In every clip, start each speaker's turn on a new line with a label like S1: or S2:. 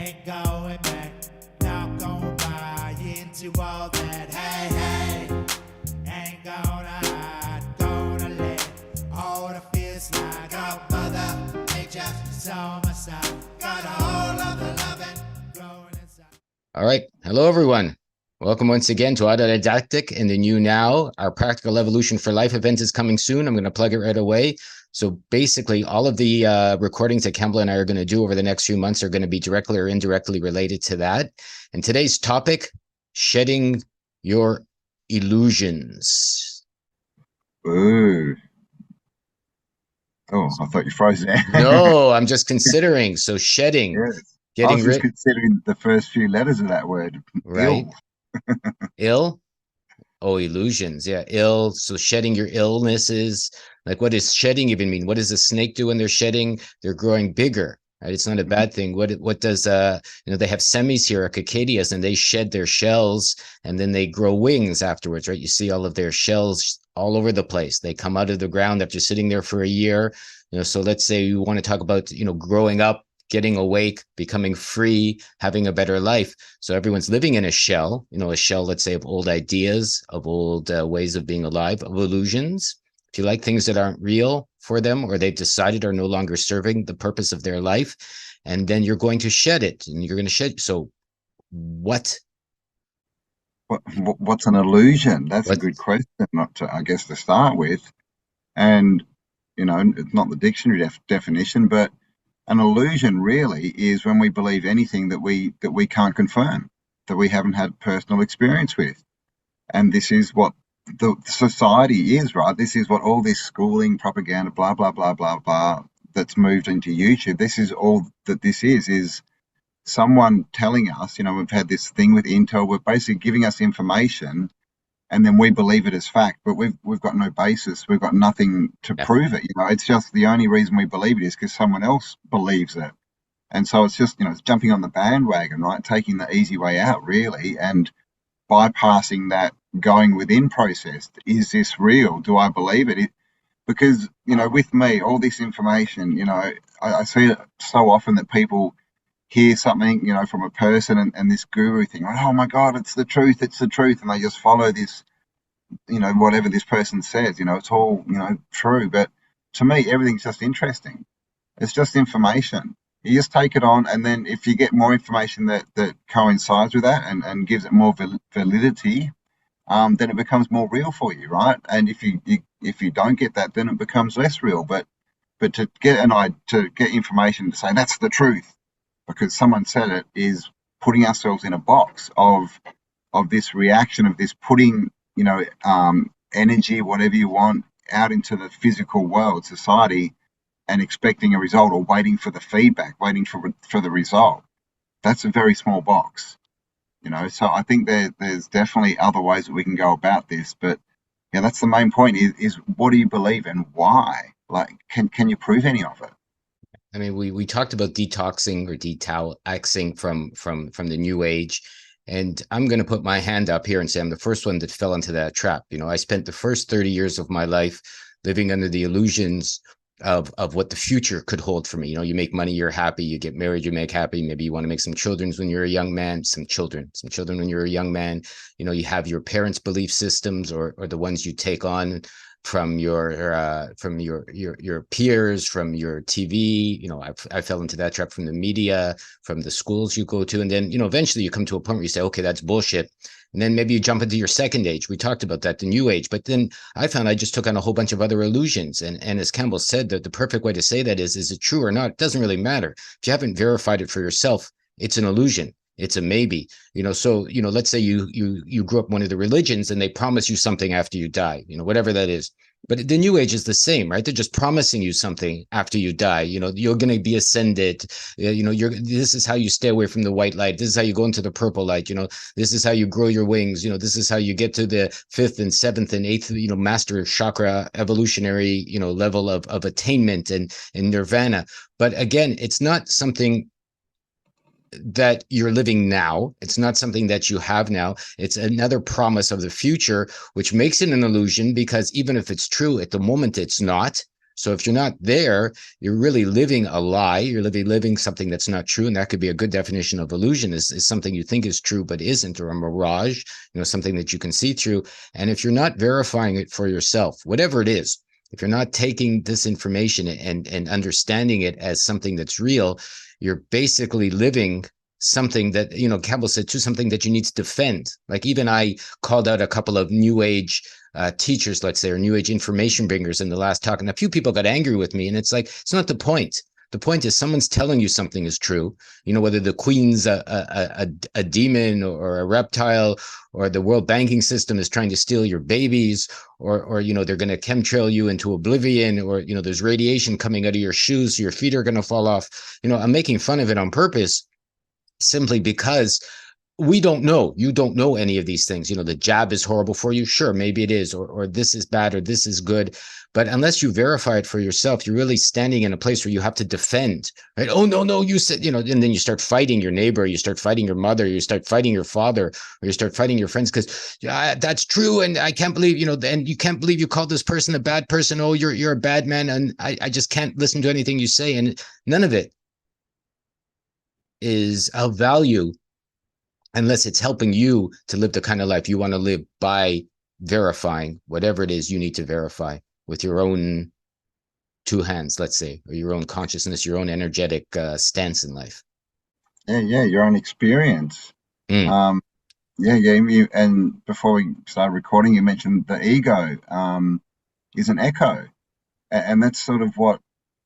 S1: ain't going back. Not gonna buy into all that. Hey, hey, ain't gonna hide. Gonna let all the fears slide. Got mother nature, it's on my side. Got all of the loving growing inside.
S2: All right. Hello, everyone. Welcome once again to Autodidactic in the New Now. Our Practical Evolution for Life event is coming soon. I'm going to plug it right away. So basically, all of the recordings that Cambell and I are going to do over the next few months are going to be directly or indirectly related to that. And today's topic, shedding your illusions.
S3: Ooh. Oh, I thought you froze there.
S2: No, I'm just considering. So shedding,
S3: Yes. I
S2: getting
S3: was just
S2: rid,
S3: considering the first few letters of that word.
S2: right?
S3: Ill.
S2: Ill? Oh, illusions. Yeah. Ill. So shedding your illnesses. Like, what does shedding even mean? What does a snake do when they're shedding? They're growing bigger. Right? It's not a bad thing. What does they have semis here, cicadias, and they shed their shells and then they grow wings afterwards, right? You see all of their shells all over the place. They come out of the ground after sitting there for a year. So let's say you want to talk about, growing up, getting awake, becoming free, having a better life. So everyone's living in a shell, a shell, let's say, of old ideas, of old ways of being alive, of illusions. If you like things that aren't real for them, or they've decided are no longer serving the purpose of their life, and then you're going to shed it, and you're going to shed. So what's
S3: an illusion? That's a good question, I guess, to start with. And, it's not the dictionary definition, but an illusion really is when we believe anything that we can't confirm, that we haven't had personal experience with. And this is what the society is, right? This is what all this schooling, propaganda, blah, blah, blah, blah, blah, that's moved into YouTube. This is all that this is someone telling us, we've had this thing with Intel, we're basically giving us information and then we believe it as fact, but we've got no basis. We've got nothing to prove it. It's just the only reason we believe it is because someone else believes it. And so it's just, it's jumping on the bandwagon, right? Taking the easy way out, really, and bypassing that going within process. Is this real? Do I believe it? Because, with me, all this information, I see it so often that people hear something, from a person and this guru thing, like, oh my God, it's the truth. And they just follow this, whatever this person says, it's all, true. But to me, everything's just interesting. It's just information. You just take it on. And then if you get more information that coincides with that and gives it more validity, then it becomes more real for you, right? And if you don't get that, then it becomes less real. But to get information to say that's the truth, because someone said it, is putting ourselves in a box of this reaction, of this putting, energy, whatever you want, out into the physical world, society, and expecting a result or waiting for the feedback, waiting for the result. That's a very small box, So I think there's definitely other ways that we can go about this. But yeah, that's the main point is what do you believe and why? Like, can you prove any of it?
S2: I mean, we talked about detoxing or detoxing from the new age, and I'm going to put my hand up here and say I'm the first one that fell into that trap. I spent the first 30 years of my life living under the illusions of what the future could hold for me. You make money, you're happy, you get married, you make happy. Maybe you want to make some children when you're a young man, some children when you're a young man. You have your parents' belief systems or the ones you take on from your peers, from your TV. I fell into that trap from the media, from the schools you go to, and then eventually you come to a point where you say, okay, that's bullshit. And then maybe you jump into your second age. We talked about that, the new age. But then I found I just took on a whole bunch of other illusions. And as Cambell said, that the perfect way to say that is it true or not? It doesn't really matter. If you haven't verified it for yourself, it's an illusion. It's a maybe, so, let's say you grew up one of the religions and they promise you something after you die, whatever that is. But the new age is the same, right? They're just promising you something after you die. You're going to be ascended. This is how you stay away from the white light. This is how you go into the purple light. This is how you grow your wings. This is how you get to the 5th and 7th and 8th, master chakra evolutionary, level of attainment and nirvana. But again, it's not something that you're living now. It's not something that you have now. It's another promise of the future, which makes it an illusion because even if it's true at the moment, it's not. So if you're not there, you're really living a lie. You're living something that's not true. And that could be a good definition of illusion, is something you think is true but isn't, or a mirage, something that you can see through. And if you're not verifying it for yourself, whatever it is, if you're not taking this information and understanding it as something that's real, you're basically living something that, Campbell said too, something that you need to defend. Like, even I called out a couple of new age teachers, let's say, or new age information bringers in the last talk, and a few people got angry with me. And it's like, it's not the point. The point is, someone's telling you something is true. Whether the queen's a demon or a reptile, or the world banking system is trying to steal your babies, or they're going to chemtrail you into oblivion, or there's radiation coming out of your shoes, so your feet are going to fall off. I'm making fun of it on purpose, simply because we don't know. You don't know any of these things. The jab is horrible for you. Sure, maybe it is, or this is bad, or this is good. But unless you verify it for yourself, you're really standing in a place where you have to defend, right? Oh, no, you said, and then you start fighting your neighbor, you start fighting your mother, you start fighting your father, or you start fighting your friends because that's true. And I can't believe, and you can't believe you called this person a bad person. Oh, you're a bad man. And I just can't listen to anything you say. And none of it is of value unless it's helping you to live the kind of life you want to live, by verifying whatever it is you need to verify with your own two hands, let's say, or your own consciousness, your own energetic stance in life.
S3: Yeah, your own experience. Yeah. And before we started recording, you mentioned the ego is an echo, and that's sort of what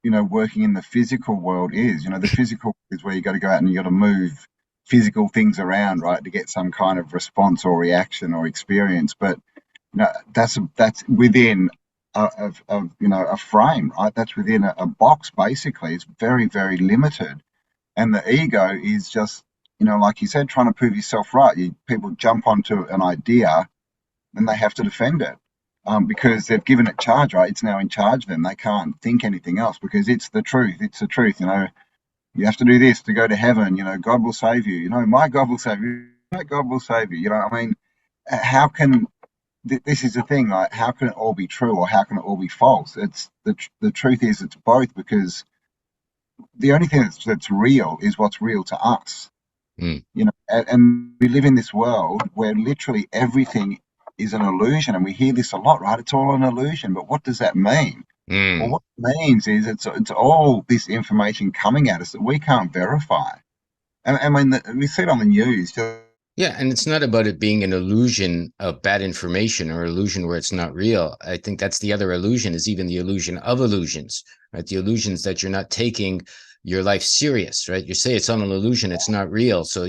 S3: working in the physical world is. The physical is where you got to go out and you got to move physical things around, right, to get some kind of response or reaction or experience. But that's within a frame, right? That's within a box. Basically, it's very, very limited. And the ego is just, like you said, trying to prove yourself right. People jump onto an idea, and they have to defend it. Because they've given it charge, right? It's now in charge of them. They can't think anything else because it's the truth. It's the truth. You have to do this to go to heaven. God will save you. My God will save you. My God will save you. I mean, how can this is the thing? Like, how can it all be true, or how can it all be false? It's the truth is it's both, because the only thing that's real is what's real to us. And we live in this world where literally everything is an illusion, and we hear this a lot, right? It's all an illusion, but what does that mean? Well, what it means is it's all this information coming at us that we can't verify. And I mean, we see it on the news.
S2: Yeah, and it's not about it being an illusion of bad information, or illusion where it's not real. I think that's the other illusion, is even the illusion of illusions, right? The illusions that you're not taking your life serious, right? You say it's on an illusion, it's not real. So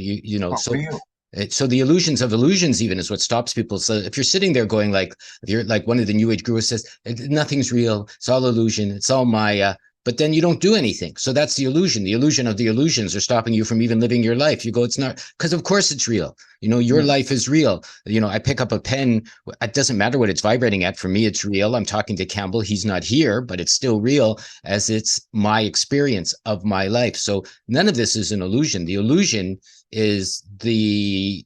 S2: so the illusions of illusions even is what stops people. So if you're sitting there going if you're like one of the new age gurus says, nothing's real, it's all illusion, it's all Maya, but then you don't do anything. So that's the illusion. The illusion of the illusions are stopping you from even living your life. You go, it's not, because of course it's real. Your life is real. I pick up a pen. It doesn't matter what it's vibrating at. For me, it's real. I'm talking to Campbell. He's not here, but it's still real, as it's my experience of my life. So none of this is an illusion. The illusion is the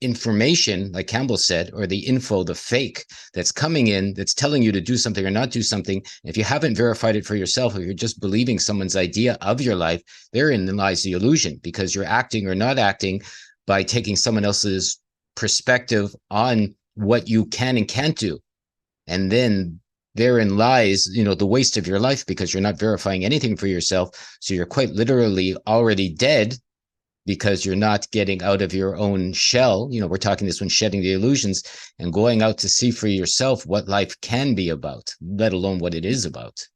S2: information, like Campbell said, or the info, the fake that's coming in, that's telling you to do something or not do something. If you haven't verified it for yourself, if you're just believing someone's idea of your life, therein lies the illusion, because you're acting or not acting by taking someone else's perspective on what you can and can't do. And then therein lies, the waste of your life, because you're not verifying anything for yourself. So you're quite literally already dead, because you're not getting out of your own shell. We're talking this one, shedding the illusions and going out to see for yourself what life can be about, let alone what it is about.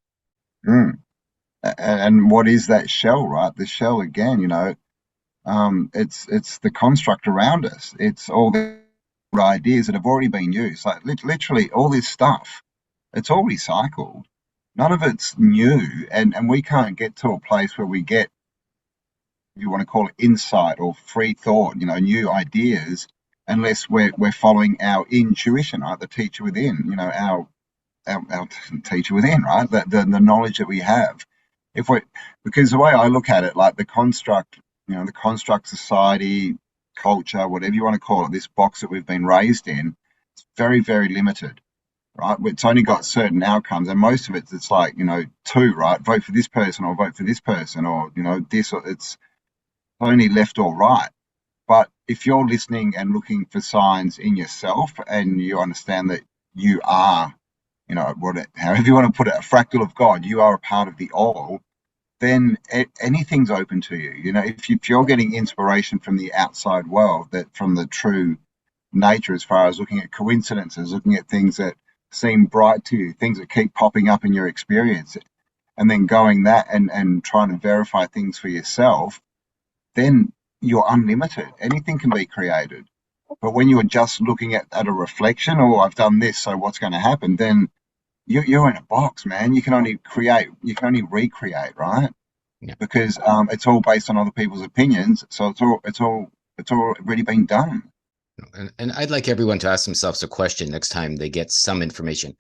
S3: And what is that shell, right? The shell, again, it's the construct around us. It's all the ideas that have already been used. Like literally all this stuff, it's all recycled. None of it's new, and we can't get to a place where we get, if you want to call it insight or free thought, new ideas, unless we're following our intuition, right? The teacher within, our teacher within, right? The knowledge that we have. Because the way I look at it, like the construct, the construct society, culture, whatever you want to call it, this box that we've been raised in, it's very, very limited. right? It's only got certain outcomes, and most of it's like, two, right? Vote for this person or vote for this person, or this, or it's only left or right. But if you're listening and looking for signs in yourself, and you understand that you are, however you want to put it, a fractal of God, you are a part of the all, then anything's open to you. If you're getting inspiration from the outside world, that from the true nature, as far as looking at coincidences, looking at things that seem bright to you, things that keep popping up in your experience, and then going that and trying to verify things for yourself, then you're unlimited. Anything can be created. But when you're just looking at a reflection, oh, I've done this, so what's going to happen? Then you're in a box, man. You can only recreate, right?
S2: Yeah.
S3: Because it's all based on other people's opinions. So it's already been done.
S2: And I'd like everyone to ask themselves a question next time they get some information.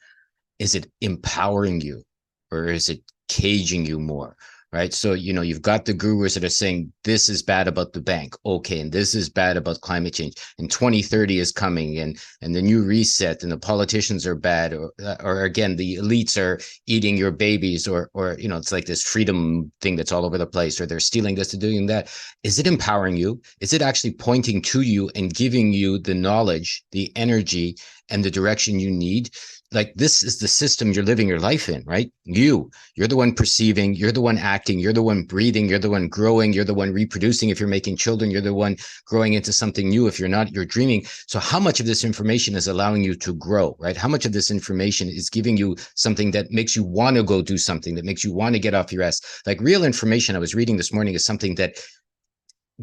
S2: Is it empowering you, or is it caging you more? Right. So, you've got the gurus that are saying this is bad about the bank. Okay. And this is bad about climate change. And 2030 is coming, and the new reset, and the politicians are bad, or again, the elites are eating your babies, or it's like this freedom thing that's all over the place, or they're stealing this to doing that. Is it empowering you? Is it actually pointing to you and giving you the knowledge, the energy, and the direction you need? Like, this is the system you're living your life in, right? You're the one perceiving, you're the one acting, you're the one breathing, you're the one growing, you're the one reproducing. If you're making children, you're the one growing into something new. If you're not, you're dreaming. So how much of this information is allowing you to grow, right? How much of this information is giving you something that makes you want to go do something, that makes you want to get off your ass? Like, real information I was reading this morning is something that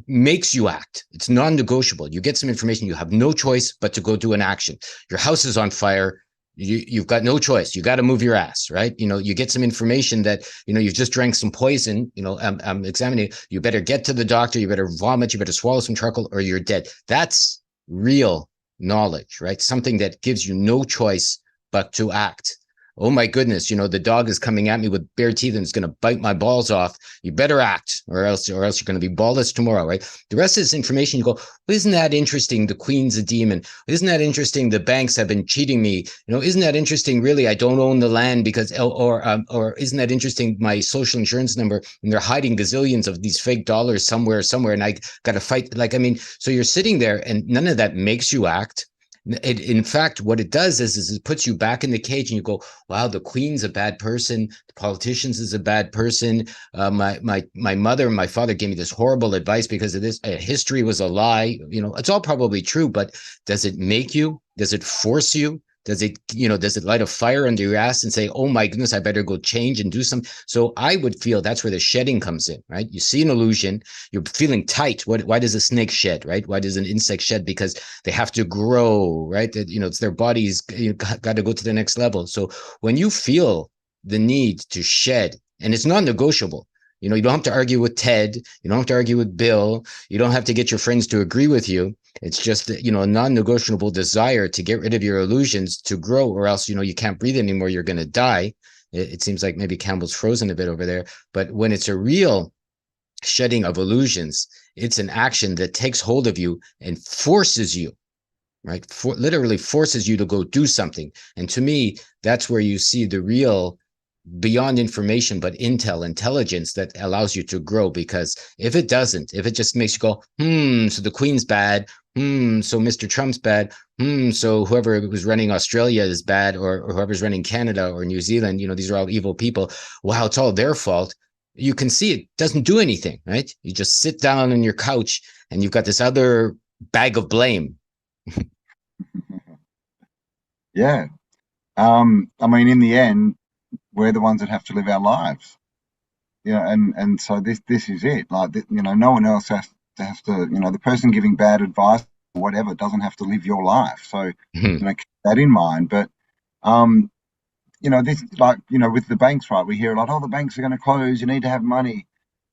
S2: makes you act. It's non-negotiable. You get some information, you have no choice but to go do an action. Your house is on fire. You've got no choice. You got to move your ass, right? You get some information that, you've just drank some poison, I'm examining, you better get to the doctor, you better vomit, you better swallow some charcoal, or you're dead. That's real knowledge, right? Something that gives you no choice but to act. Oh my goodness, the dog is coming at me with bare teeth and it's going to bite my balls off. You better act, or else you're going to be ballless tomorrow, right? The rest of this information, you go, well, isn't that interesting? The queen's a demon. Isn't that interesting? The banks have been cheating me. Isn't that interesting? Really, I don't own the land because, or isn't that interesting? My social insurance number, and they're hiding gazillions of these fake dollars somewhere, and I got to fight. So you're sitting there, and none of that makes you act. In fact, what it does is it puts you back in the cage, and you go, wow, the queen's a bad person, the politicians is a bad person, my mother and my father gave me this horrible advice because of this, history was a lie. It's all probably true, but does it make you? Does it force you? Does it light a fire under your ass and say, oh my goodness, I better go change and do something? So I would feel that's where the shedding comes in, right? You see an illusion, you're feeling tight. Why does a snake shed, right? Why does an insect shed? Because they have to grow, right? It's their bodies, got to go to the next level. So when you feel the need to shed, and it's non-negotiable, you don't have to argue with Ted, you don't have to argue with Bill, you don't have to get your friends to agree with you. It's just that, a non-negotiable desire to get rid of your illusions, to grow, or else, you can't breathe anymore. You're going to die. It seems like maybe Campbell's frozen a bit over there. But when it's a real shedding of illusions, it's an action that takes hold of you and forces you, right? Literally forces you to go do something. And to me, that's where you see the real, beyond information, but intelligence that allows you to grow. Because if it just makes you go, so the queen's bad, so Mr. Trump's bad, so whoever was running Australia is bad, or whoever's running Canada or New Zealand, these are all evil people. Wow, it's all their fault. You can see it doesn't do anything, right? You just sit down on your couch and you've got this other bag of blame.
S3: Yeah. In the end, we're the ones that have to live our lives. And so this is it. Like, no one else has to, the person giving bad advice or whatever doesn't have to live your life. So, keep that in mind. But, this, with the banks, right, we hear a lot, oh, the banks are going to close, you need to have money.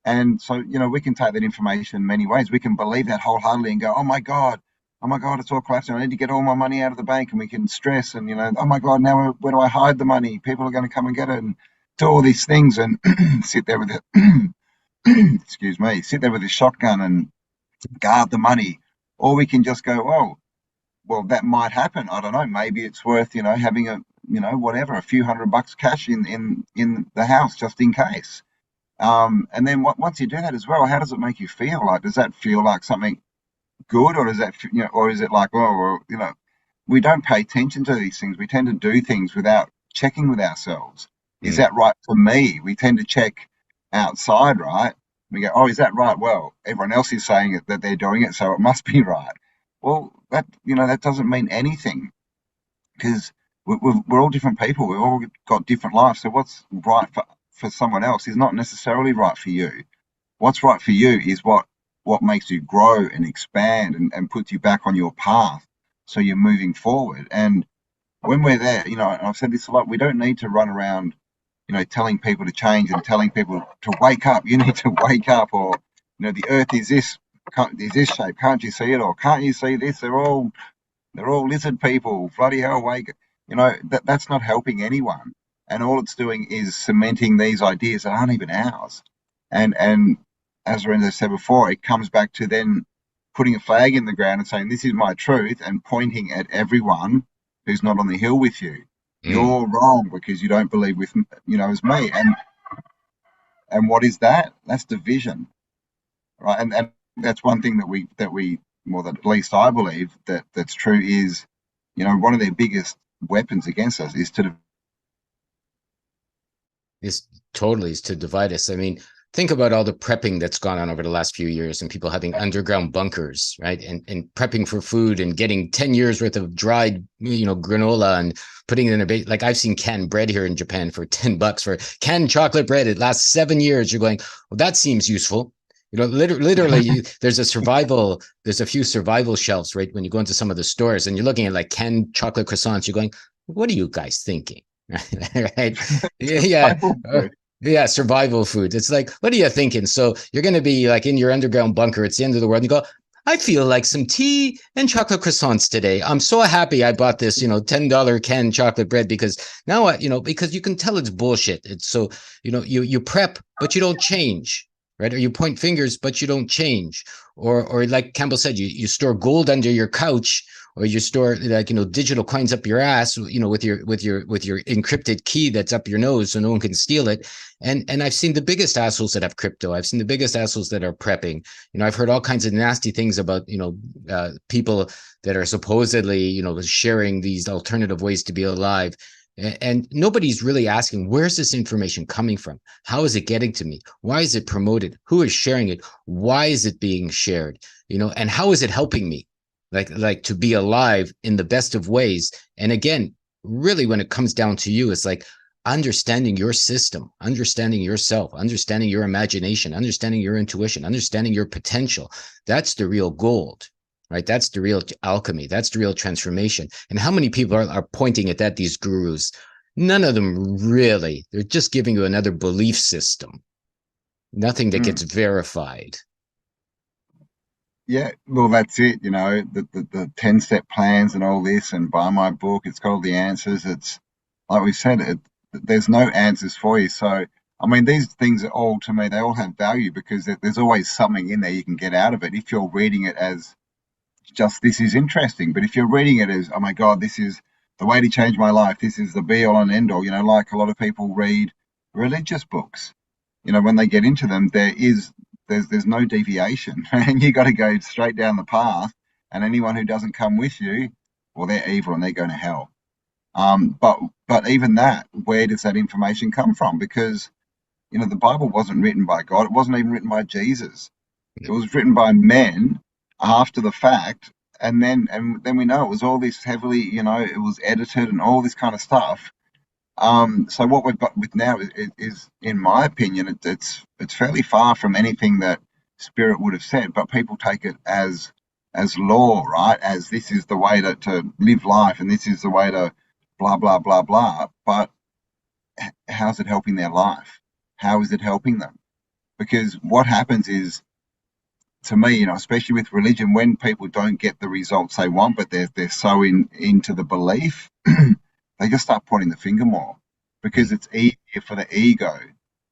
S3: And so, we can take that information many ways. We can believe that wholeheartedly and go, oh my God, it's all collapsing. I need to get all my money out of the bank. And we can stress and, oh my God, now where do I hide the money? People are going to come and get it, and do all these things and sit there with it. Excuse me, sit there with a shotgun and guard the money. Or we can just go, oh, well, that might happen. I don't know. Maybe it's worth, having whatever, a few $100 cash in the house just in case. And then once you do that as well, how does it make you feel? Like, does that feel like something good, or does that, or is it like, oh, well, we don't pay attention to these things. We tend to do things without checking with ourselves. Is that right for me? We tend to check outside, right? We go, oh, is that right? Well, everyone else is saying it, that they're doing it, so it must be right. Well, that doesn't mean anything, because we're all different people. We've all got different lives. So what's right for someone else is not necessarily right for you. What's right for you is what makes you grow and expand and puts you back on your path, so you're moving forward. And when we're there, and I've said this a lot, we don't need to run around, telling people to change and telling people to wake up. You need to wake up, or, the earth is this shape. Can't you see it? Or can't you see this? They're all lizard people. Bloody hell, wake. That's not helping anyone. And all it's doing is cementing these ideas that aren't even ours. And as Lorenzo said before, it comes back to then putting a flag in the ground and saying, this is my truth, and pointing at everyone who's not on the hill with you. You're wrong because you don't believe with, as me. And what is that? That's division, right? And that's one thing that at least I believe that's true is, one of their biggest weapons against us is to
S2: divide us. I mean, think about all the prepping that's gone on over the last few years, and people having underground bunkers, right? And prepping for food and getting 10 years worth of dried, granola and putting it in a bait. Like, I've seen canned bread here in Japan for $10 for canned chocolate bread. It lasts 7 years. You're going, well, that seems useful. Literally, there's a few survival shelves, right? When you go into some of the stores and you're looking at like canned chocolate croissants, you're going, what are you guys thinking? Right? Yeah. Yeah, survival food. It's like, what are you thinking? So you're going to be like in your underground bunker. It's the end of the world. And you go, I feel like some tea and chocolate croissants today. I'm so happy I bought this, $10 canned chocolate bread, because now, because you can tell it's bullshit. It's so, you prep, but you don't change, right? Or you point fingers, but you don't change. Or like Campbell said, you store gold under your couch, or you store digital coins up your ass, with your encrypted key that's up your nose so no one can steal it. And I've seen the biggest assholes that have crypto. I've seen the biggest assholes that are prepping. I've heard all kinds of nasty things about, people that are supposedly, sharing these alternative ways to be alive. And nobody's really asking, where's this information coming from? How is it getting to me? Why is it promoted? Who is sharing it? Why is it being shared? And how is it helping me? Like to be alive in the best of ways. And again, really, when it comes down to you, it's like understanding your system, understanding yourself, understanding your imagination, understanding your intuition, understanding your potential. That's the real gold, right? That's the real alchemy. That's the real transformation. And how many people are pointing at that, these gurus? None of them really. They're just giving you another belief system. Nothing that gets verified.
S3: Yeah, well, that's it. The 10-step plans and all this, and buy my book. It's got all the answers. It's like we said, there's no answers for you. So, I mean, these things are all, to me, they all have value, because there's always something in there you can get out of it if you're reading it as just, this is interesting. But if you're reading it as, oh my God, this is the way to change my life, this is the be all and end all, like a lot of people read religious books. When they get into them, there's no deviation, and you got to go straight down the path. And anyone who doesn't come with you, well, they're evil and they're going to hell. But even that, where does that information come from? Because the Bible wasn't written by God. It wasn't even written by Jesus. It was written by men after the fact, and then we know it was all this heavily, it was edited and all this kind of stuff. So what we've got with now is, in my opinion, it's fairly far from anything that Spirit would have said, but people take it as law, right? As this is the way to live life, and this is the way to blah, blah, blah, blah. But how's it helping their life? How is it helping them? Because what happens is, to me, especially with religion, when people don't get the results they want, but they're so into the belief, they just start pointing the finger more, because it's easier for the ego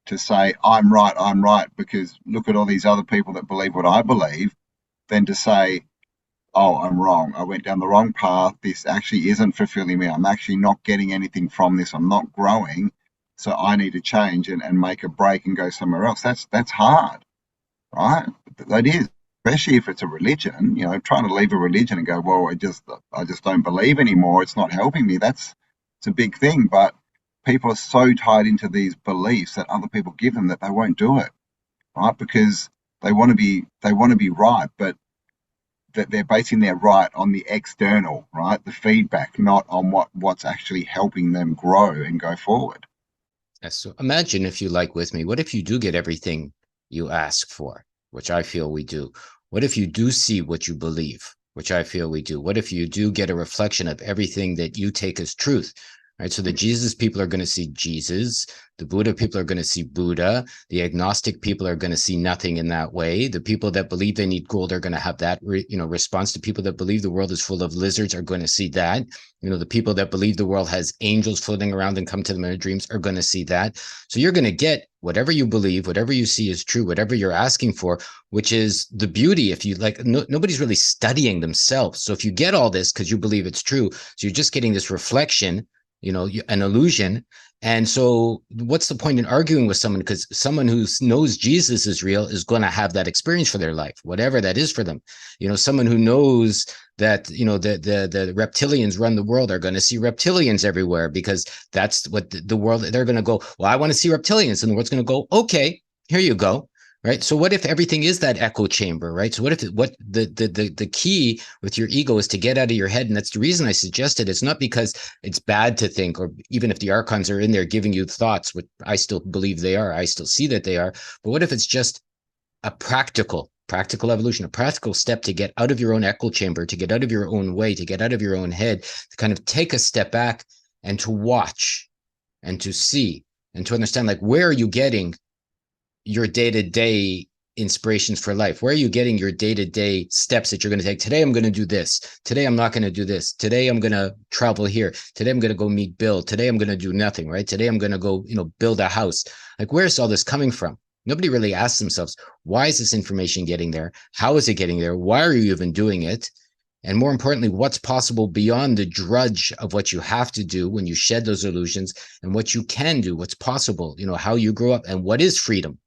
S3: to say, I'm right, because look at all these other people that believe what I believe, than to say, oh, I'm wrong. I went down the wrong path. This actually isn't fulfilling me. I'm actually not getting anything from this. I'm not growing. So I need to change and make a break and go somewhere else. That's hard, right? That is, especially if it's a religion. You know, trying to leave a religion and go, well, I just don't believe anymore. It's not helping me. It's a big thing. But people are so tied into these beliefs that other people give them that they won't do it, right? Because they want to be right, but that they're basing their right on the external, right? The feedback, not on what's actually helping them grow and go forward.
S2: Yes. So imagine, if you like with me, what if you do get everything you ask for, which I feel we do? What if you do see what you believe, which I feel we do? What if you do get a reflection of everything that you take as truth? Right. So the Jesus people are going to see Jesus. The Buddha people are going to see Buddha. The agnostic people are going to see nothing in that way. The people that believe they need gold are going to have that, response. To people that believe the world is full of lizards are going to see that. The people that believe the world has angels floating around and come to them in their dreams are going to see that. So you're going to get whatever you believe, whatever you see is true, whatever you're asking for, which is the beauty. If you like, nobody's really studying themselves. So if you get all this because you believe it's true, so you're just getting this reflection, an illusion. And so what's the point in arguing with someone? Because someone who knows Jesus is real is going to have that experience for their life, whatever that is for them. Someone who knows that, the reptilians run the world are going to see reptilians everywhere, because that's what the world, they're going to go, well, I want to see reptilians. And the world's going to go, okay, here you go. Right. So what if everything is that echo chamber? Right. So what if the key with your ego is to get out of your head? And that's the reason I suggested it's not because it's bad to think, or even if the archons are in there giving you thoughts, which I still believe they are, I still see that they are. But what if it's just a practical evolution, a practical step to get out of your own echo chamber, to get out of your own way, to get out of your own head, to kind of take a step back and to watch and to see and to understand, like, where are you getting your day-to-day inspirations for life? Where are you getting your day-to-day steps that you're going to take? Today, I'm going to do this. Today, I'm not going to do this. Today, I'm going to travel here. Today, I'm going to go meet Bill. Today, I'm going to do nothing, right? Today, I'm going to go, build a house. Like, where's all this coming from? Nobody really asks themselves, why is this information getting there? How is it getting there? Why are you even doing it? And more importantly, what's possible beyond the drudge of what you have to do when you shed those illusions, and what you can do, what's possible, how you grow up, and what is freedom?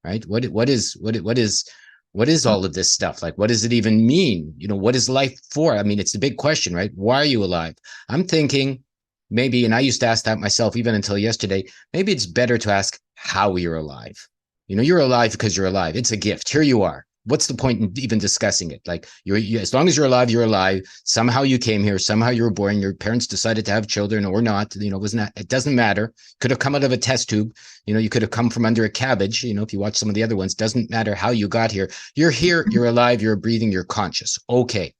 S2: Right? What is all of this stuff? Like, what does it even mean? What is life for? I mean, it's the big question, right? Why are you alive? I'm thinking maybe, and I used to ask that myself even until yesterday, maybe it's better to ask how you're alive. You're alive because you're alive. It's a gift. Here you are. What's the point in even discussing it? Like, as long as you're alive, you're alive. Somehow you came here. Somehow you were born. Your parents decided to have children or not. It doesn't matter. Could have come out of a test tube. You could have come from under a cabbage. If you watch some of the other ones, doesn't matter how you got here. You're here. You're alive. You're breathing. You're conscious. Okay.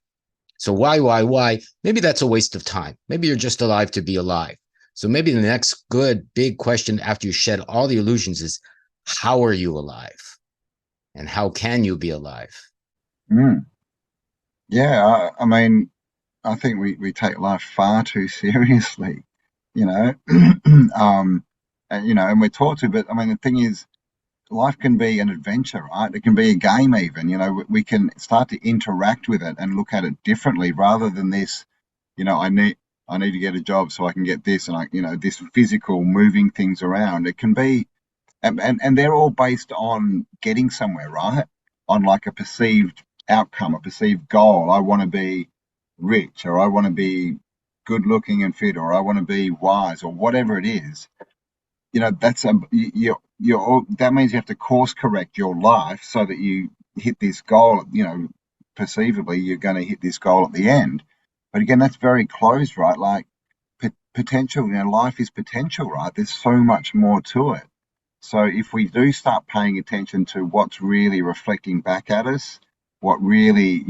S2: So why? Maybe that's a waste of time. Maybe you're just alive to be alive. So maybe the next good big question after you shed all the illusions is, how are you alive? And how can you be alive?
S3: Yeah, I mean, I think we take life far too seriously, and and we're taught to. But I mean, the thing is, life can be an adventure, right? It can be a game, even. We can start to interact with it and look at it differently, rather than this. I need to get a job so I can get this, and this physical moving things around. It can be. And they're all based on getting somewhere, right? On like a perceived outcome, a perceived goal. I want to be rich, or I want to be good looking and fit, or I want to be wise, or whatever it is. That's that means you have to course correct your life so that you hit this goal. Perceivably, you're going to hit this goal at the end. But again, that's very closed, right? Like potential. Life is potential, right? There's so much more to it. So if we do start paying attention to what's really reflecting back at us, what really,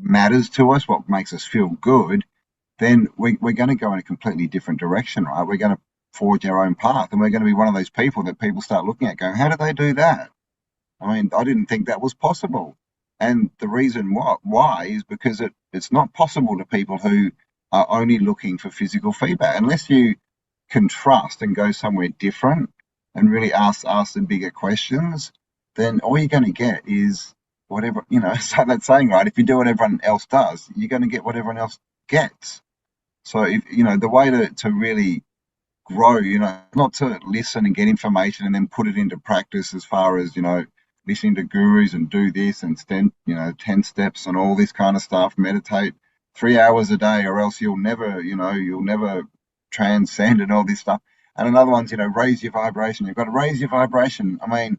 S3: matters to us, what makes us feel good, then we're going to go in a completely different direction, right? We're going to forge our own path, and we're going to be one of those people that people start looking at going, how did they do that? I mean, I didn't think that was possible. And the reason why is because it's not possible to people who are only looking for physical feedback. Unless you can trust and go somewhere different and really ask the bigger questions, then all you're going to get is whatever, so that's saying, right, if you do what everyone else does, you're going to get what everyone else gets. So if, the way to really grow, not to listen and get information and then put it into practice as far as, listening to gurus and do this and 10 steps and all this kind of stuff, meditate 3 hours a day, or else you'll never transcend and all this stuff. And another one's, raise your vibration. You've got to raise your vibration. I mean,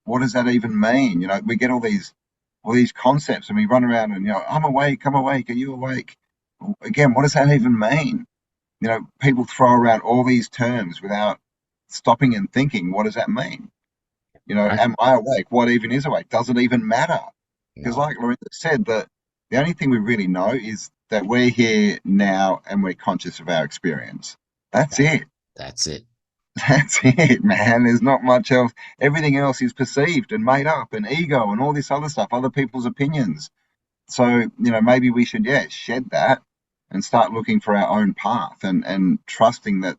S3: what does that even mean? We get all these concepts and we run around and, I'm awake, are you awake? Again, what does that even mean? People throw around all these terms without stopping and thinking, what does that mean? Am I awake? What even is awake? Does it even matter? Because
S2: No.
S3: like Lorenzo said, that the only thing we really know is that we're here now and we're conscious of our experience. That's it.
S2: That's it.
S3: That's it, man. There's not much else. Everything else is perceived and made up and ego and all this other stuff, other people's opinions. So, maybe we should, shed that and start looking for our own path and trusting that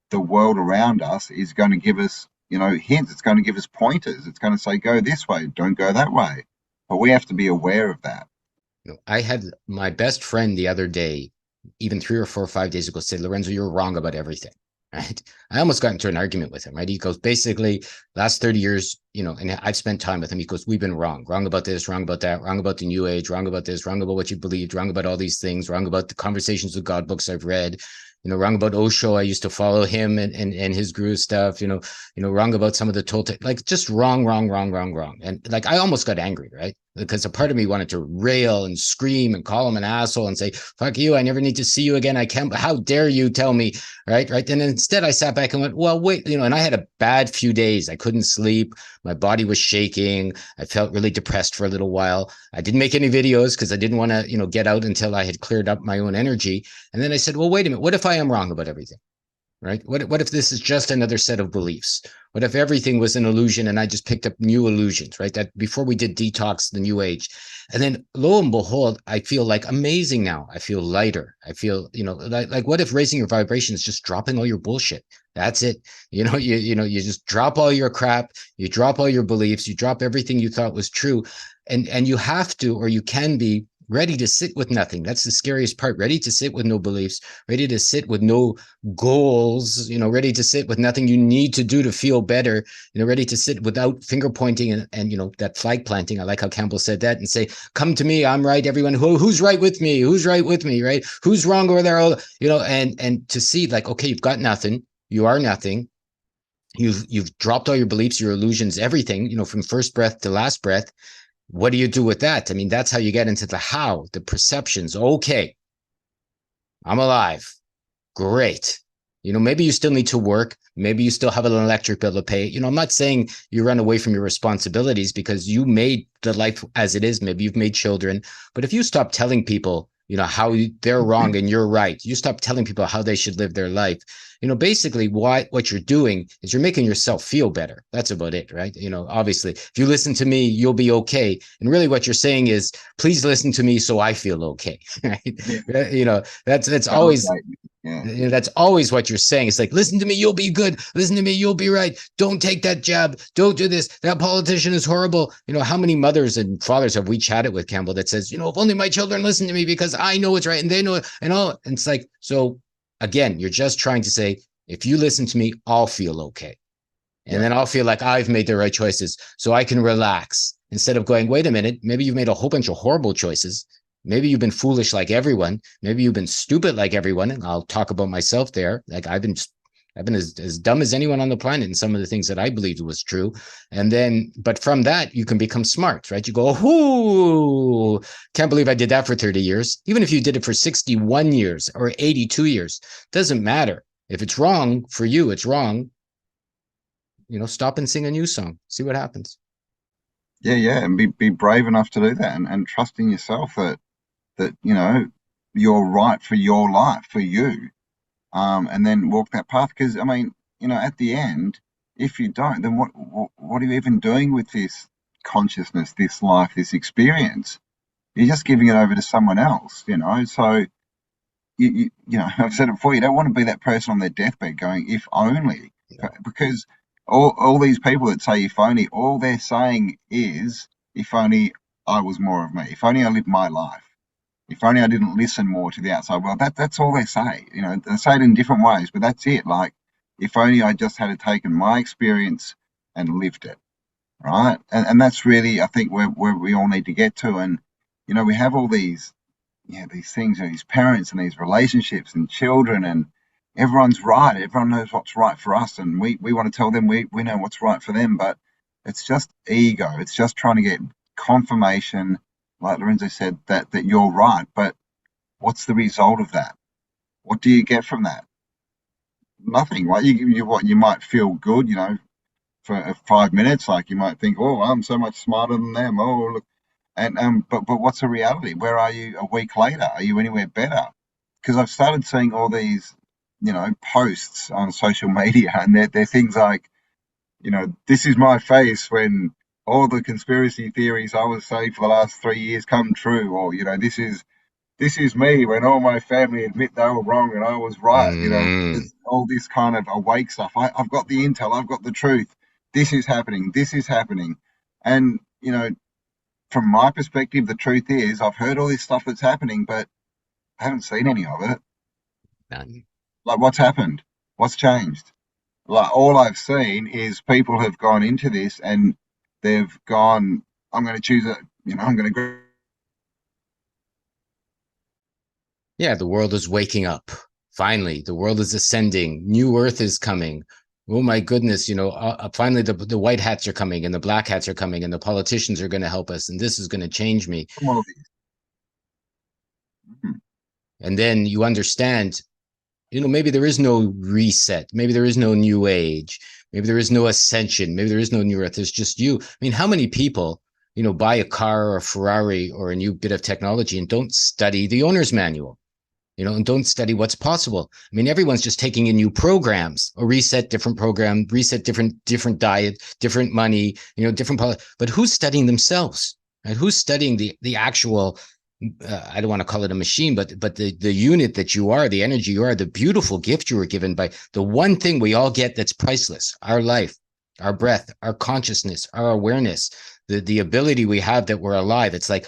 S3: the world around us is going to give us, hints. It's going to give us pointers. It's going to say, go this way, don't go that way. But we have to be aware of that.
S2: I had my best friend the other day, even 3 or 4 or 5 days ago, said, Lorenzo, you're wrong about everything. Right. I almost got into an argument with him. Right. He goes, basically, last 30 years, and I've spent time with him. He goes, we've been wrong about this, wrong about that, wrong about the new age, wrong about this, wrong about what you believed, wrong about all these things, wrong about the conversations with God books I've read, wrong about Osho. I used to follow him and his guru stuff, wrong about some of the Toltec, like just wrong. And like, I almost got angry, right? Because a part of me wanted to rail and scream and call him an asshole and say, fuck you. I never need to see you again. I can't, how dare you tell me? Right. And instead I sat back and went, well, wait, and I had a bad few days. I couldn't sleep. My body was shaking. I felt really depressed for a little while. I didn't make any videos because I didn't want to, get out until I had cleared up my own energy. And then I said, well, wait a minute. What if I am wrong about everything? Right? What if this is just another set of beliefs? What if everything was an illusion and I just picked up new illusions, right? That before we did detox, the new age. And then lo and behold, I feel like amazing now. I feel lighter. I feel, like what if raising your vibration is just dropping all your bullshit? That's it. You just drop all your crap, you drop all your beliefs, you drop everything you thought was true. And you have to, or you can be ready to sit with nothing. That's the scariest part. Ready to sit with no beliefs, ready to sit with no goals, ready to sit with nothing you need to do to feel better, ready to sit without finger pointing and that flag planting. I like how Campbell said that, and say, come to me, I'm right. Everyone, who's right with me? Who's right with me, right? Who's wrong over there? And to see like, okay, you've got nothing. You are nothing. You've dropped all your beliefs, your illusions, everything, from first breath to last breath. What do you do with that? I mean, that's how you get into the how, the perceptions. Okay, I'm alive. Great. Maybe you still need to work. Maybe you still have an electric bill to pay. I'm not saying you run away from your responsibilities because you made the life as it is. Maybe you've made children. But if you stop telling people, how they're wrong and you're right, you stop telling people how they should live their life. Basically what you're doing is you're making yourself feel better. That's about it, right? Obviously, if you listen to me, you'll be okay. And really what you're saying is, please listen to me so I feel okay, right? Yeah. That's always, that's always what you're saying. It's like, listen to me, you'll be good. Listen to me, you'll be right. Don't take that jab. Don't do this. That politician is horrible. How many mothers and fathers have we chatted with, Campbell, that says, if only my children listen to me because I know it's right and they know it and all. And it's like, so again, you're just trying to say, if you listen to me, I'll feel okay. And then I'll feel like I've made the right choices so I can relax instead of going, wait a minute, maybe you've made a whole bunch of horrible choices. Maybe you've been foolish like everyone. Maybe you've been stupid like everyone. And I'll talk about myself there. Like I've been as dumb as anyone on the planet in some of the things that I believed was true. And then, but from that, you can become smart, right? You go, oh, can't believe I did that for 30 years. Even if you did it for 61 years or 82 years, doesn't matter. If it's wrong for you, it's wrong. Stop and sing a new song. See what happens.
S3: Yeah. And be brave enough to do that and trust in yourself that, you're right for your life, for you. And then walk that path. Because I mean, at the end, if you don't, then what are you even doing with this consciousness, this life, this experience? You're just giving it over to someone else, So I've said it before. You don't want to be that person on their deathbed going, "If only," because all these people that say "if only," all they're saying is, "If only I was more of me. If only I lived my life. If only I didn't listen more to the outside world. That's all they say. You know, they say it in different ways, but that's it. Like, if only I just had taken my experience and lived it, right? And that's really, I think, where we all need to get to. And, you know, we have all these, these things, and these parents and these relationships and children, and everyone's right. Everyone knows what's right for us, and we want to tell them we know what's right for them, but it's just ego. It's just trying to get confirmation, like Lorenzo said, that you're right. But what's the result of that? What do you get from that? Nothing. Right? You might feel good, for 5 minutes. Like, you might think, oh, I'm so much smarter than them. Oh, look. And but what's the reality? Where are you a week later? Are you anywhere better? Because I've started seeing all these, posts on social media, and they're things like, this is my face when all the conspiracy theories I was saying for the last 3 years come true, or this is me when all my family admit they were wrong and I was right.
S2: Mm.
S3: It's all this kind of awake stuff. I've got the intel, I've got the truth. This is happening. This is happening. And, from my perspective, the truth is I've heard all this stuff that's happening, but I haven't seen any of it.
S2: None.
S3: Like, what's happened? What's changed? Like, all I've seen is people have gone into this and they've gone, I'm going to choose it. I'm going to go.
S2: Yeah, the world is waking up. Finally, the world is ascending. New Earth is coming. Oh my goodness, finally the white hats are coming and the black hats are coming and the politicians are going to help us and this is going to change me.
S3: Mm-hmm.
S2: And then you understand, maybe there is no reset. Maybe there is no new age. Maybe there is no ascension. Maybe there is no new earth. There's just you. I mean, how many people, buy a car or a Ferrari or a new bit of technology and don't study the owner's manual? And don't study what's possible. I mean, everyone's just taking in new programs, a reset, different program, reset, different diet, different money, different, but who's studying themselves? Right? Who's studying the actual, I don't want to call it a machine, but the unit that you are, the energy you are, the beautiful gift you were given by the one thing we all get that's priceless, our life, our breath, our consciousness, our awareness, the ability we have that we're alive. It's like,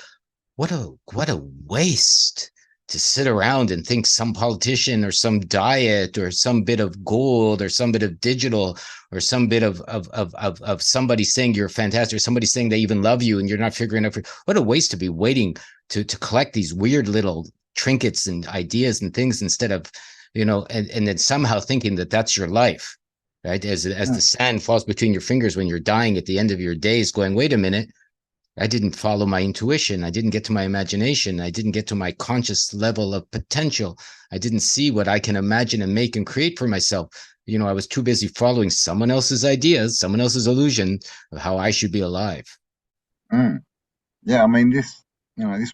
S2: what a waste to sit around and think some politician or some diet or some bit of gold or some bit of digital or some bit of somebody saying you're fantastic or somebody saying they even love you and you're not figuring out. What a waste to be waiting to collect these weird little trinkets and ideas and things instead of, and then somehow thinking that that's your life, right? As the sand falls between your fingers when you're dying at the end of your days, going, wait a minute, I didn't follow my intuition. I didn't get to my imagination. I didn't get to my conscious level of potential. I didn't see what I can imagine and make and create for myself. I was too busy following someone else's ideas, someone else's illusion of how I should be alive.
S3: Yeah, I mean, this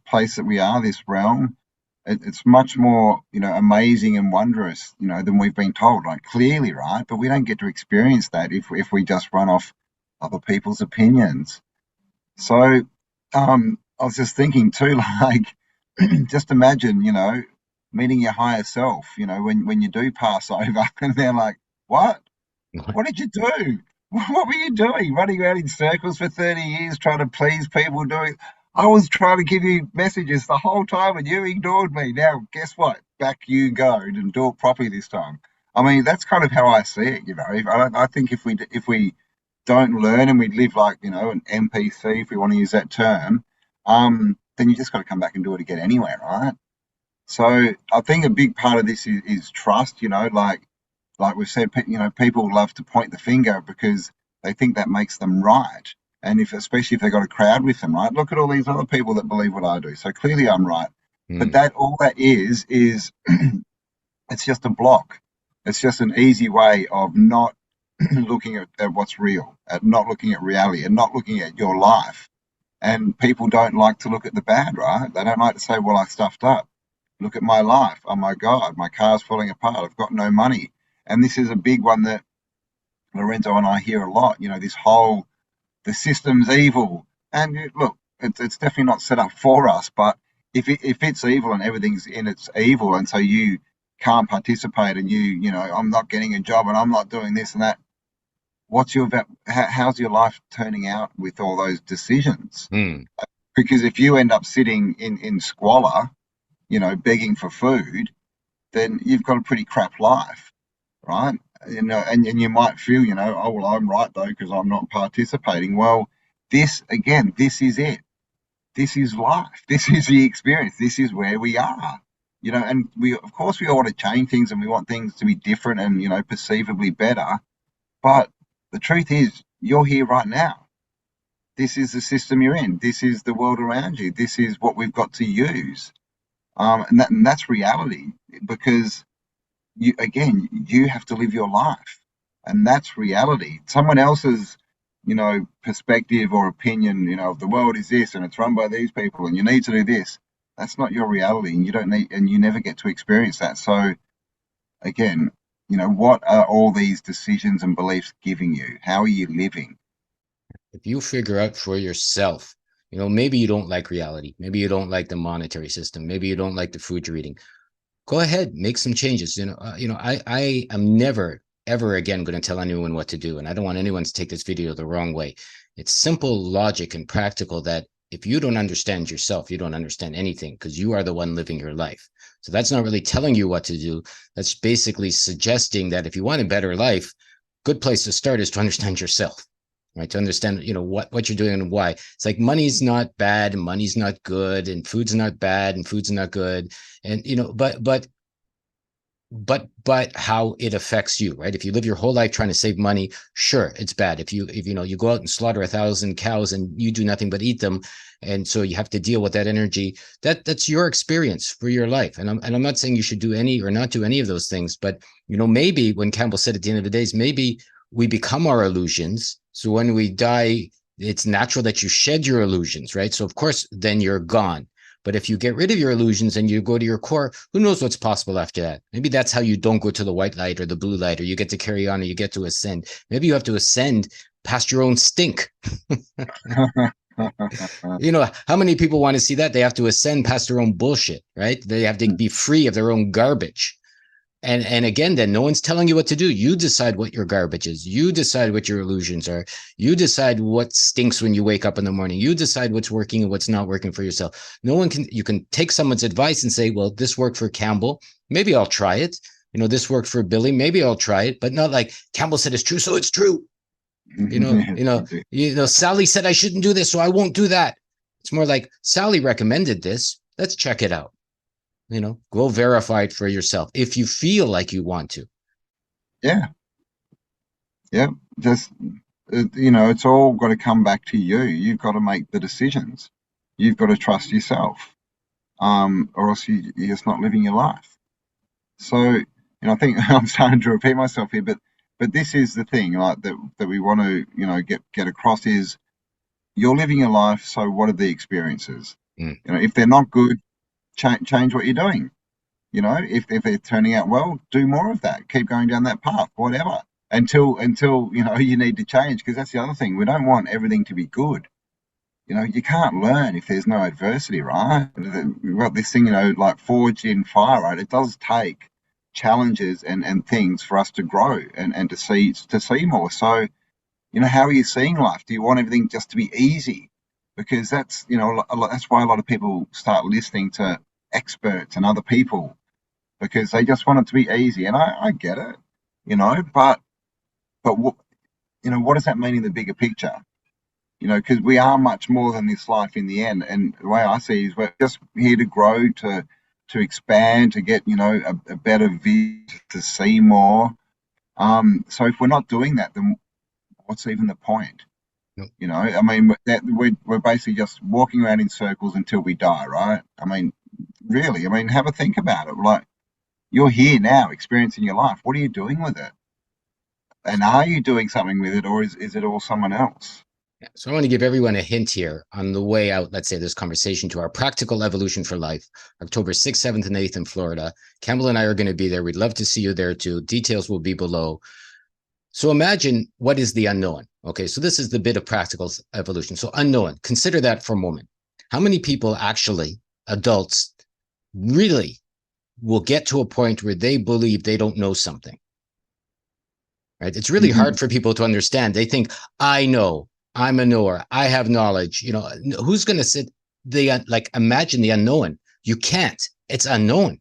S3: place that we are, this realm, it's much more, amazing and wondrous, than we've been told, like, clearly, right? But we don't get to experience that if we just run off other people's opinions. So, I was just thinking too, like, just imagine, meeting your higher self, when you do pass over, and they're like, "What? What did you do? What were you doing? Running around in circles for 30 years trying to please people? I was trying to give you messages the whole time, and you ignored me. Now, guess what? Back you go and do it properly this time." I mean, that's kind of how I see it. I think if we don't learn and we live like, an NPC, if we want to use that term, then you just got to come back and do it again anyway, right? So I think a big part of this is trust, like we've said, people love to point the finger because they think that makes them right. And especially if they've got a crowd with them, right? Look at all these other people that believe what I do. So clearly I'm right. But all that is it's just a block. It's just an easy way of not looking at what's real, at not looking at reality and not looking at your life. And people don't like to look at the bad, right? They don't like to say, well, I stuffed up. Look at my life. Oh my God, my car's falling apart. I've got no money. And this is a big one that Lorenzo and I hear a lot, this whole, the system's evil. And look, it's definitely not set up for us, but if it's evil and everything's in its evil, and so you can't participate and I'm not getting a job and I'm not doing this and that, how's your life turning out with all those decisions? Because if you end up sitting in squalor, begging for food, then you've got a pretty crap life, right? And you might feel, oh, well, I'm right though, because I'm not participating. Well, this is it. This is life. This is the experience. This is where we are. And of course, we all want to change things and we want things to be different and, perceivably better. But the truth is, you're here right now. This is the system you're in. This is the world around you. This is what we've got to use. And that's reality, because you have to live your life, and that's reality. Someone else's, perspective or opinion, of the world is this and it's run by these people and you need to do this. That's not your reality, and you never get to experience that. So again, what are all these decisions and beliefs giving you? How are you living?
S2: If you figure out for yourself, maybe you don't like reality. Maybe you don't like the monetary system. Maybe you don't like the food you're eating. Go ahead, make some changes. I am never, ever again going to tell anyone what to do. And I don't want anyone to take this video the wrong way. It's simple logic and practical that if you don't understand yourself, you don't understand anything, because you are the one living your life. So that's not really telling you what to do. That's basically suggesting that if you want a better life, good place to start is to understand yourself. Right, to understand, what you're doing and why. It's like money's not bad and money's not good, and food's not bad and food's not good, and but how it affects you, right? If you live your whole life trying to save money, sure, it's bad. If you go out and slaughter 1,000 cows and you do nothing but eat them, and so you have to deal with that energy, that's your experience for your life. And I'm not saying you should do any or not do any of those things, but maybe when Campbell said at the end of the days, maybe we become our illusions. So when we die, it's natural that you shed your illusions, right? So of course, then you're gone. But if you get rid of your illusions and you go to your core, who knows what's possible after that? Maybe that's how you don't go to the white light or the blue light, or you get to carry on, or you get to ascend. Maybe you have to ascend past your own stink. How many people want to see that? They have to ascend past their own bullshit, right? They have to be free of their own garbage. And again, then no one's telling you what to do. You decide what your garbage is. You decide what your illusions are. You decide what stinks when you wake up in the morning. You decide what's working and what's not working for yourself. You can take someone's advice and say, well, this worked for Campbell. Maybe I'll try it. This worked for Billy. Maybe I'll try it, but not like Campbell said it's true, so it's true. Sally said I shouldn't do this, so I won't do that. It's more like Sally recommended this. Let's check it out. Go verify it for yourself if you feel like you want to.
S3: Yeah. Just, it's all got to come back to you. You've got to make the decisions. You've got to trust yourself, or else you're just not living your life. So, I think I'm starting to repeat myself here, but this is the thing, like that we want to, get across is you're living your life. So what are the experiences? If they're not good, change what you're doing. If they're turning out well, do more of that. Keep going down that path, whatever, until you need to change. Because that's the other thing. We don't want everything to be good. You can't learn if there's no adversity, right? We've got this thing, like forged in fire, right? It does take challenges and things for us to grow and to see more. So, how are you seeing life? Do you want everything just to be easy? Because that's that's why a lot of people start listening to experts and other people, because they just want it to be easy. And I get it, but what does that mean in the bigger picture? Because we are much more than this life in the end. And the way I see it is we're just here to grow, to expand, to get a better view, to see more. So if we're not doing that, then what's even the point? I mean, we're basically just walking around in circles until we die, right? I mean, really, have a think about it. Like, you're here now experiencing your life. What are you doing with it? And are you doing something with it, or is it all someone else?
S2: So I want to give everyone a hint here on the way out, let's say, this conversation, to our practical evolution for life, October 6th, 7th, and 8th in Florida. Campbell and I are going to be there. We'd love to see you there too. Details will be below. So imagine, what is the unknown? Okay, so this is the bit of practical evolution. So unknown, consider that for a moment. How many people actually, adults, really will get to a point where they believe they don't know something? Right? It's really hard for people to understand. They think, I know, I'm a knower, I have knowledge. Who's going to sit like imagine the unknown. You can't. It's unknown.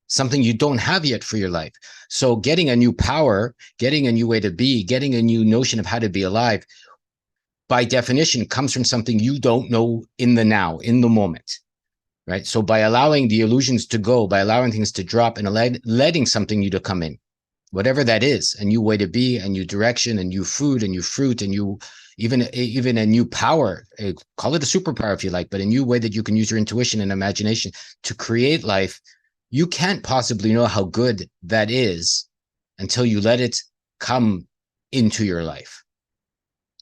S2: Something you don't have yet for your life. So getting a new power, getting a new way to be, getting a new notion of how to be alive, by definition, comes from something you don't know in the now, in the moment, right? So by allowing the illusions to go, by allowing things to drop and letting something new to come in, whatever that is, a new way to be, a new direction, a new food, a new fruit, a new, even a new power, call it a superpower if you like, but a new way that you can use your intuition and imagination to create life. You can't possibly know how good that is until you let it come into your life.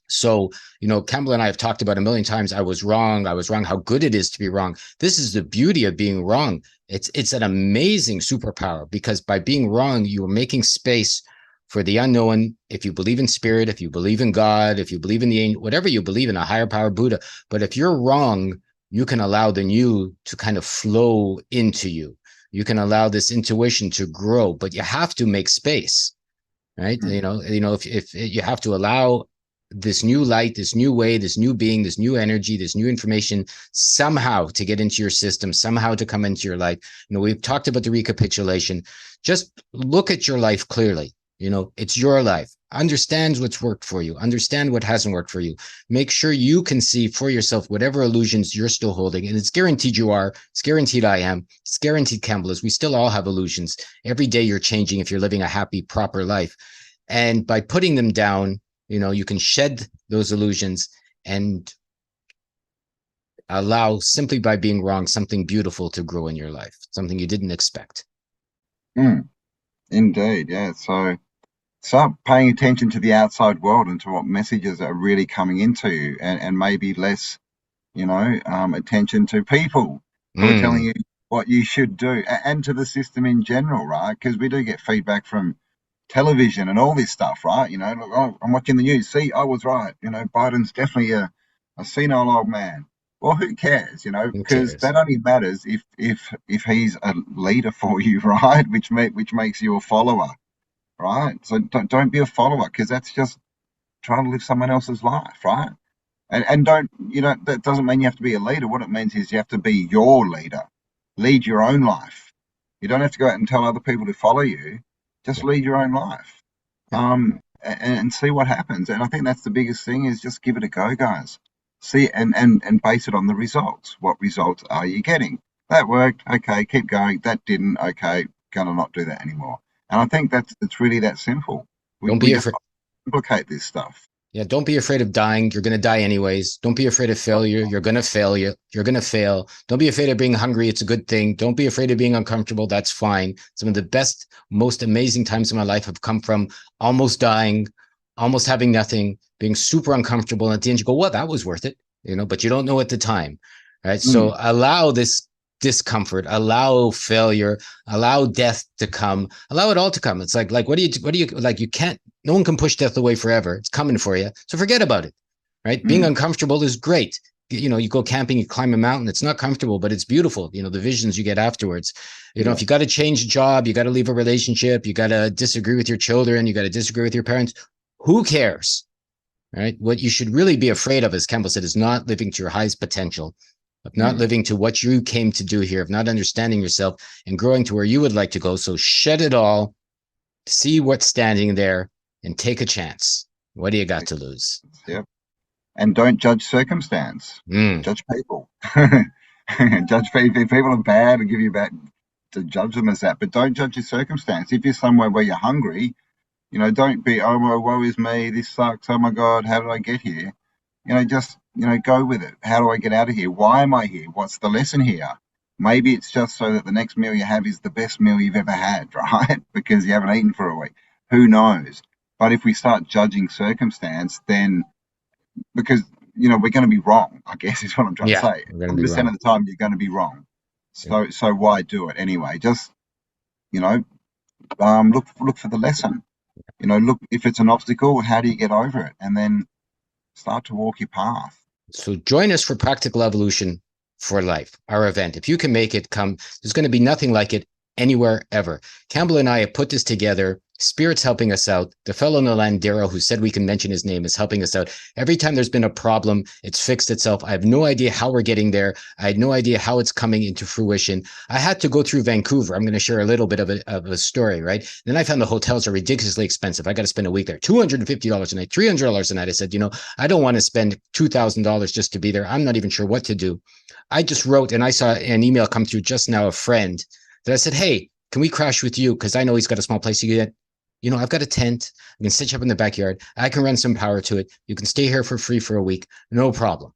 S2: So, Cambell and I have talked about a million times, I was wrong, how good it is to be wrong. This is the beauty of being wrong. It's an amazing superpower, because by being wrong, you are making space for the unknown. If you believe in spirit, if you believe in God, if you believe in the angel, whatever you believe in, a higher power, Buddha. But if you're wrong, you can allow the new to kind of flow into you. You can allow this intuition to grow, but you have to make space, right? If you have to allow this new light, this new way, this new being, this new energy, this new information somehow to get into your system, somehow to come into your life. We've talked about the recapitulation. Just look at your life clearly. It's your life. Understand what's worked for you. Understand what hasn't worked for you. Make sure you can see for yourself whatever illusions you're still holding. And it's guaranteed you are. It's guaranteed I am. It's guaranteed Cambell is. We still all have illusions. Every day you're changing if you're living a happy, proper life. And by putting them down, you can shed those illusions and allow, simply by being wrong, something beautiful to grow in your life, something you didn't expect.
S3: Indeed, yeah. So start paying attention to the outside world and to what messages are really coming into you, and maybe less, attention to people who are telling you what you should do, and to the system in general, right? Because we do get feedback from television and all this stuff, right? Look, oh, I'm watching the news. See, I was right. Biden's definitely a senile old man. Well, who cares? Because that only matters if he's a leader for you, right? Which makes you a follower, right? So don't be a follower, because that's just trying to live someone else's life, right? And don't, that doesn't mean you have to be a leader. What it means is you have to be your leader. Lead your own life. You don't have to go out and tell other people to follow you. Just lead your own life, and see what happens. And I think that's the biggest thing, is just give it a go, guys. See, and base it on the results. What results are you getting? That worked. Okay, keep going. That didn't. Okay, gonna not do that anymore. And I think it's really that simple.
S2: Don't be afraid.
S3: Complicate this stuff.
S2: Yeah, don't be afraid of dying. You're going to die anyways. Don't be afraid of failure. You're going to fail. You're going to fail. Don't be afraid of being hungry. It's a good thing. Don't be afraid of being uncomfortable. That's fine. Some of the best, most amazing times in my life have come from almost dying, almost having nothing, being super uncomfortable. And at the end, you go, well, that was worth it, but you don't know at the time, right? So allow this discomfort, allow failure, allow death to come, allow it all to come. It's like, what do you like? You can't, no one can push death away forever. It's coming for you. So forget about it, right? Being uncomfortable is great. You go camping, you climb a mountain. It's not comfortable, but it's beautiful. The visions you get afterwards. If you got to change a job, you got to leave a relationship, you got to disagree with your children, you got to disagree with your parents. Who cares, right? What you should really be afraid of, as Cambell said, is not living to your highest potential, of not living to what you came to do here, of not understanding yourself and growing to where you would like to go. So shed it all, see what's standing there, and take a chance. What do you got to lose?
S3: Yep. And don't judge circumstance. Judge people. Judge people. If people are bad and give you bad, to judge them as that. But don't judge your circumstance. If you're somewhere where you're hungry, don't be, oh, well, woe is me, this sucks, oh my God, how did I get here? Just, go with it. How do I get out of here? Why am I here? What's the lesson here? Maybe it's just so that the next meal you have is the best meal you've ever had, right? Because you haven't eaten for a week. Who knows? But if we start judging circumstance, then, because, we're going to be wrong, I guess is what I'm trying to say. 100% of the time, you're going to be wrong. So why do it anyway? Just, look for the lesson. Look, if it's an obstacle, how do you get over it? And then start to walk your path.
S2: So join us for Practical Evolution for Life, our event. If you can make it, come. There's going to be nothing like it anywhere ever. Cambell and I have put this together Spirit's helping us out. The fellow in the land, Darrow, who said we can mention his name, is helping us out. Every time there's been a problem, it's fixed itself. I have no idea how we're getting there. I had no idea how it's coming into fruition. I had to go through Vancouver. I'm going to share a little bit of a story, right? Then I found the hotels are ridiculously expensive. I got to spend a week there, $250 a night, $300 a night. I said, I don't want to spend $2,000 just to be there. I'm not even sure what to do. I just wrote, and I saw an email come through just now, a friend that I said, hey, can we crash with you? Because I know he's got a small place to get. I've got a tent. I can sit you up in the backyard. I can run some power to it. You can stay here for free for a week. No problem.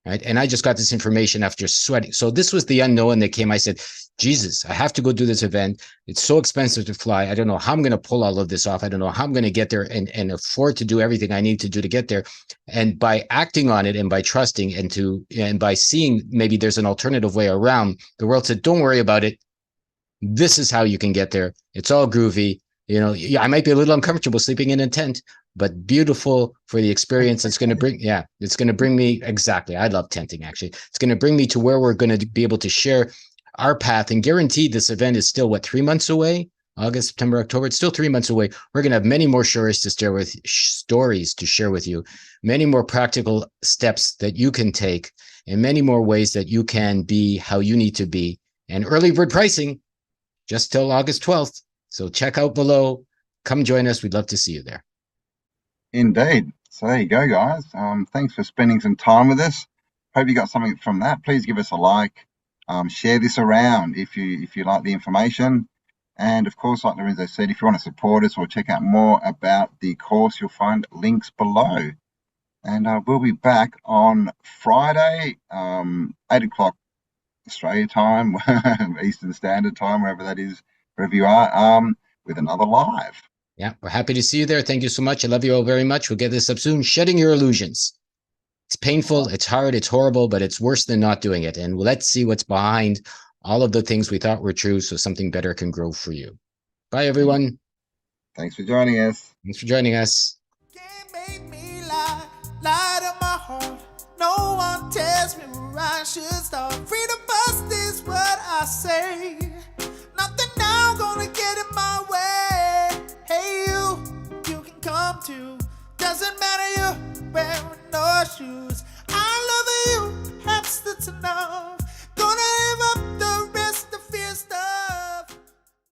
S2: Right. And I just got this information after sweating. So this was the unknown that came. I said, Jesus, I have to go do this event. It's so expensive to fly. I don't know how I'm going to pull all of this off. I don't know how I'm going to get there and afford to do everything I need to do to get there. And by acting on it and by trusting and by seeing maybe there's an alternative way around, the world said, don't worry about it. This is how you can get there. It's all groovy. I might be a little uncomfortable sleeping in a tent, but beautiful for the experience. It's going to bring me exactly. I love tenting, actually. It's going to bring me to where we're going to be able to share our path, and guaranteed this event is still 3 months away? August, September, October. It's still 3 months away. We're going to have many more stories to share with you, many more practical steps that you can take, and many more ways that you can be how you need to be. And early bird pricing just till August 12th. So check out below. Come join us. We'd love to see you there.
S3: Indeed. So there you go, guys. Thanks for spending some time with us. Hope you got something from that. Please give us a like. Share this around if you like the information. And of course, like Lorenzo said, if you want to support us or check out more about the course, you'll find links below. And we'll be back on Friday, 8 o'clock Australia time, Eastern Standard Time, wherever that is, wherever you are, with another live.
S2: Yeah, we're happy to see you there. Thank you so much. I love you all very much. We'll get this up soon. Shedding your illusions. It's painful, it's hard, it's horrible, but it's worse than not doing it. And let's see what's behind all of the things we thought were true so something better can grow for you. Bye, everyone.
S3: Thanks for joining us.
S2: Thanks for joining us.
S1: Can't make me lie to my heart. No one tells me where I should start. Freedom first is what I say. Nothing now gonna get in my way. Hey, you can come too. Doesn't matter, you're wearing no shoes. I love you, that's the